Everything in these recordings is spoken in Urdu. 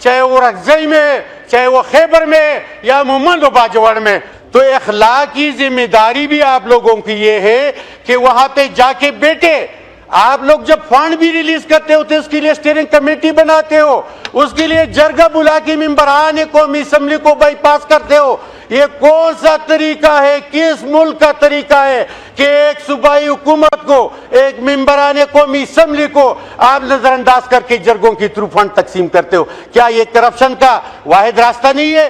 چاہے وہ رغزئی میں, چاہے وہ خیبر میں یا مومند و باجوڑ میں. تو اخلاقی ذمہ داری بھی آپ لوگوں کی یہ ہے کہ وہاں پہ جا کے بیٹھے. آپ لوگ جب فنڈ بھی ریلیز کرتے ہو تو اس کے لیے اسٹیئرنگ کمیٹی بناتے ہو, اس کے لیے جرگہ بلا کے ممبران قومی اسمبلی کو بائی پاس کرتے ہو. یہ کون سا طریقہ ہے, کس ملک کا طریقہ ہے کہ ایک صوبائی حکومت کو, ایک ممبران قومی اسمبلی کو آپ نظر انداز کر کے جرگوں کے تھرو فنڈ تقسیم کرتے ہو؟ کیا یہ کرپشن کا واحد راستہ نہیں ہے؟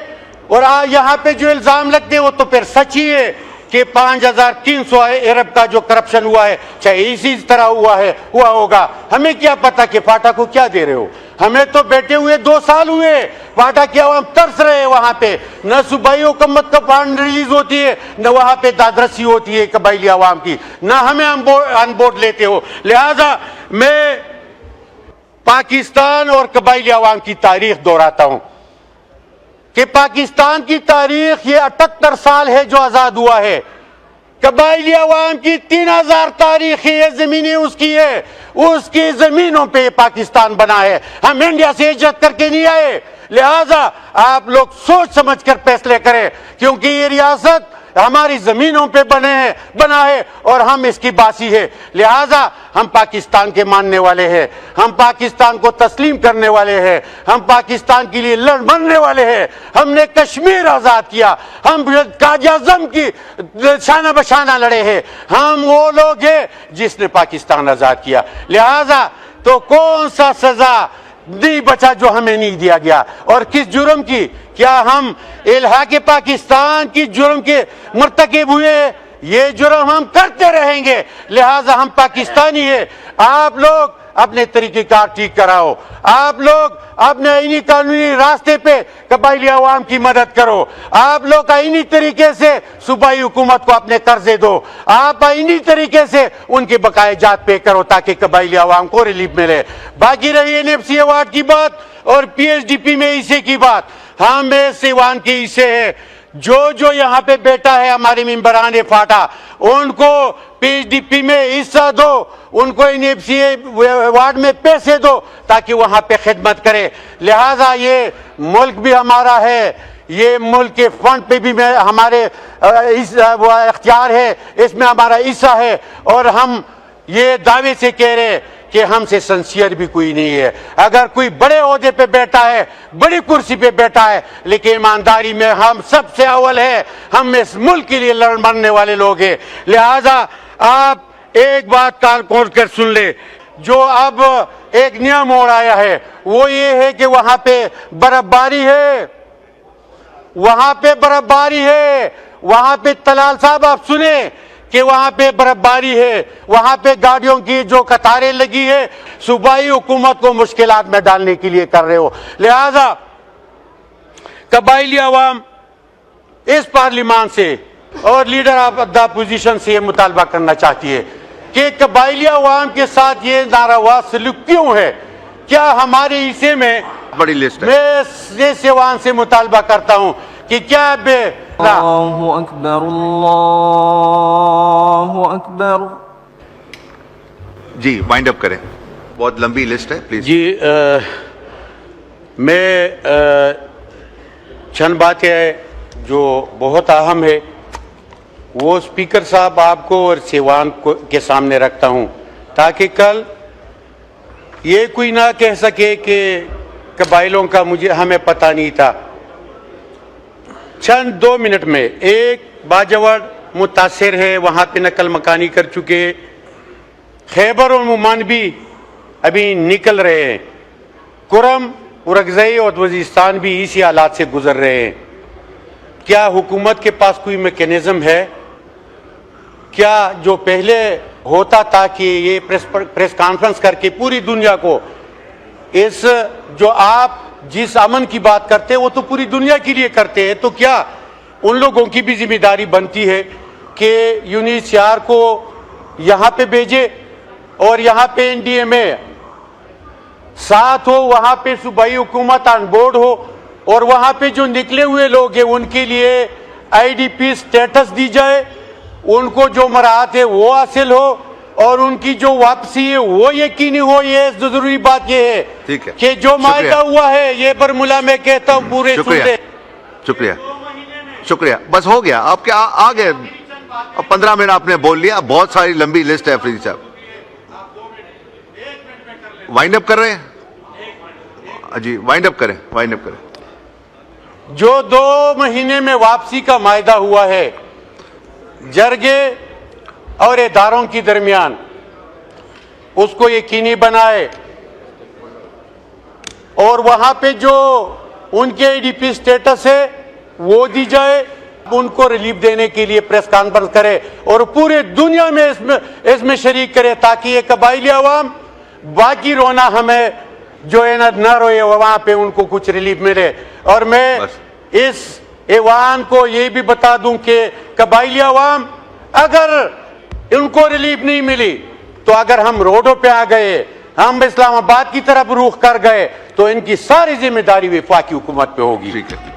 اور یہاں پہ جو الزام لگتے وہ تو پھر سچ ہی ہے کہ 5300 ارب کا جو کرپشن ہوا ہے, چاہے اسی طرح ہوا ہوگا. ہمیں کیا پتا کہ فاٹا کو کیا دے رہے ہو؟ ہمیں تو بیٹھے ہوئے 2 سال ہوئے, فاٹا کی عوام ترس رہے. وہاں پہ نہ صوبائی حکومت کا فنڈ ریلیز ہوتی ہے, نہ وہاں پہ دادرسی ہوتی ہے قبائلی عوام کی, نہ ہمیں آن بورڈ لیتے ہو. لہذا میں پاکستان اور قبائلی عوام کی تاریخ دہراتا ہوں کہ پاکستان کی تاریخ یہ 78 سال ہے جو آزاد ہوا ہے. قبائلی عوام کی 3000 تاریخ ہے, زمینیں اس کی ہے, اس کی زمینوں پہ پاکستان بنا ہے. ہم انڈیا سے ہجرت کر کے نہیں آئے. لہذا آپ لوگ سوچ سمجھ کر فیصلے کریں, کیونکہ یہ ریاست ہماری زمینوں پہ بنا ہے اور ہم اس کی باسی ہے. لہذا ہم پاکستان کے ماننے والے ہیں, ہم پاکستان کو تسلیم کرنے والے ہیں, ہم پاکستان کے لیے مرنے والے ہیں. ہم نے کشمیر آزاد کیا, ہم قائد اعظم کی شانہ بشانہ لڑے ہیں. ہم وہ لوگ ہیں جس نے پاکستان آزاد کیا. لہذا تو کون سا سزا نہیں بچا جو ہمیں نہیں دیا گیا, اور کس جرم کی؟ کیا ہم الحاق پاکستان کی جرم کے مرتکب ہوئے؟ یہ جرم ہم کرتے رہیں گے. لہذا ہم پاکستانی ہیں. آپ لوگ اپنے طریقہ کار ٹھیک کراؤ, آپ لوگ اپنے آئینی قانونی راستے پہ قبائلی عوام کی مدد کرو, آپ لوگ آئینی طریقے سے صوبائی حکومت کو اپنے قرضے دو, آپ آئینی طریقے سے ان کے بقائے جات پے کرو تاکہ قبائلی عوام کو ریلیف ملے. باقی رہی NFC ایوارڈ کی بات اور PSDP میں حصے کی بات, ہم سیوان کے حصے ہیں. جو یہاں پہ بیٹا ہے ہمارے ممبران فاٹا, ان کو PSDP میں حصہ دو, ان کو NFC ایوارڈ میں پیسے دو تاکہ وہاں پہ خدمت کرے. لہذا یہ ملک بھی ہمارا ہے, یہ ملک کے فنڈ پہ بھی ہمارے اختیار ہے, اس میں ہمارا حصہ ہے. اور ہم یہ دعوے سے کہہ رہے کہ ہم سے سنسیئر بھی کوئی نہیں ہے. اگر کوئی بڑے عہدے پہ بیٹھا ہے, بڑی کرسی پہ بیٹھا ہے, لیکن ایمانداری میں ہم سب سے اول ہے. ہم اس ملک کے لیے لڑ مرنے والے لوگ ہیں. لہذا آپ ایک بات کان کھول کر سن لے, جو اب ایک نیا موڑ آیا ہے وہ یہ ہے کہ وہاں پہ برف باری ہے, وہاں پہ برف باری ہے. وہاں پہ طلال صاحب آپ سنیں کہ وہاں پہ برف باری ہے, وہاں پہ گاڑیوں کی جو قطاریں لگی ہے, صوبائی حکومت کو مشکلات میں ڈالنے کے لیے کر رہے ہو. لہذا قبائلی عوام اس پارلیمان سے اور لیڈر آف دا اپوزیشن سے یہ مطالبہ کرنا چاہتی ہے کہ قبائلی عوام کے ساتھ یہ ناروا سلوک کیوں ہے؟ کیا ہمارے حصے میں بڑی لسٹ ہے. میں سیوان سے مطالبہ کرتا ہوں کہ کیا اللہ اکبر اللہ اکبر. جی وائنڈ اپ کریں, بہت لمبی لسٹ ہے پلیز. جی میں چند باتیں جو بہت اہم ہے وہ اسپیکر صاحب آپ کو اور سیوان کے سامنے رکھتا ہوں تاکہ کل یہ کوئی نہ کہہ سکے کہ قبائلوں کا ہمیں پتہ نہیں تھا. چند 2 منٹ میں, ایک باجوڑ متاثر ہے, وہاں پہ نقل مکانی کر چکے, خیبر اور مومند بھی ابھی نکل رہے ہیں, کرم ارغزئی اور وزیرستان بھی اسی حالات سے گزر رہے ہیں. کیا حکومت کے پاس کوئی میکینزم ہے؟ کیا جو پہلے ہوتا تھا کہ یہ پریس کانفرنس کر کے پوری دنیا کو اس جو آپ جس امن کی بات کرتے ہیں وہ تو پوری دنیا کے لیے کرتے ہیں, تو کیا ان لوگوں کی بھی ذمہ داری بنتی ہے کہ UNHCR کو یہاں پہ بھیجے اور یہاں پہ NDA میں ساتھ ہو, وہاں پہ صوبائی حکومت آن بورڈ ہو, اور وہاں پہ جو نکلے ہوئے لوگ ہیں ان کے لیے IDP سٹیٹس دی جائے, ان کو جو مراحت ہے وہ حاصل ہو, اور ان کی جو واپسی ہے وہ یقینی ہو. یہ ضروری بات یہ ہے ٹھیک ہے. کہ جو معاہدہ ہوا ہے یہ برملا میں کہتا ہوں پورے شکریہ شکریہ شکریہ. بس ہو گیا آپ کیا آ گئے. 15 منٹ آپ نے بول لیا. بہت ساری لمبی لسٹ ہے افریدی صاحب. وائنڈ اپ کر رہے ہیں جی. وائنڈ اپ کریں وائنڈ اپ کریں. جو 2 مہینے میں واپسی کا معاہدہ ہوا ہے جرگے اور اداروں کے درمیان اس کو یقینی بنائے اور وہاں پہ جو ان کے ای ڈی پی سٹیٹس ہے وہ دی جائے. ان کو ریلیف دینے کے لیے پریس کانفرنس کرے اور پورے دنیا میں اس میں شریک کرے تاکہ یہ قبائلی عوام باقی رونا ہمیں جو ہے نہ روئے وہاں پہ ان کو کچھ ریلیف ملے. اور میں اس ایوان کو یہ بھی بتا دوں کہ قبائلی عوام اگر ان کو ریلیف نہیں ملی تو اگر ہم روڈوں پہ آ گئے ہم اسلام آباد کی طرف رخ کر گئے تو ان کی ساری ذمہ داری وفاقی حکومت پہ ہوگی. ٹھیک ہے.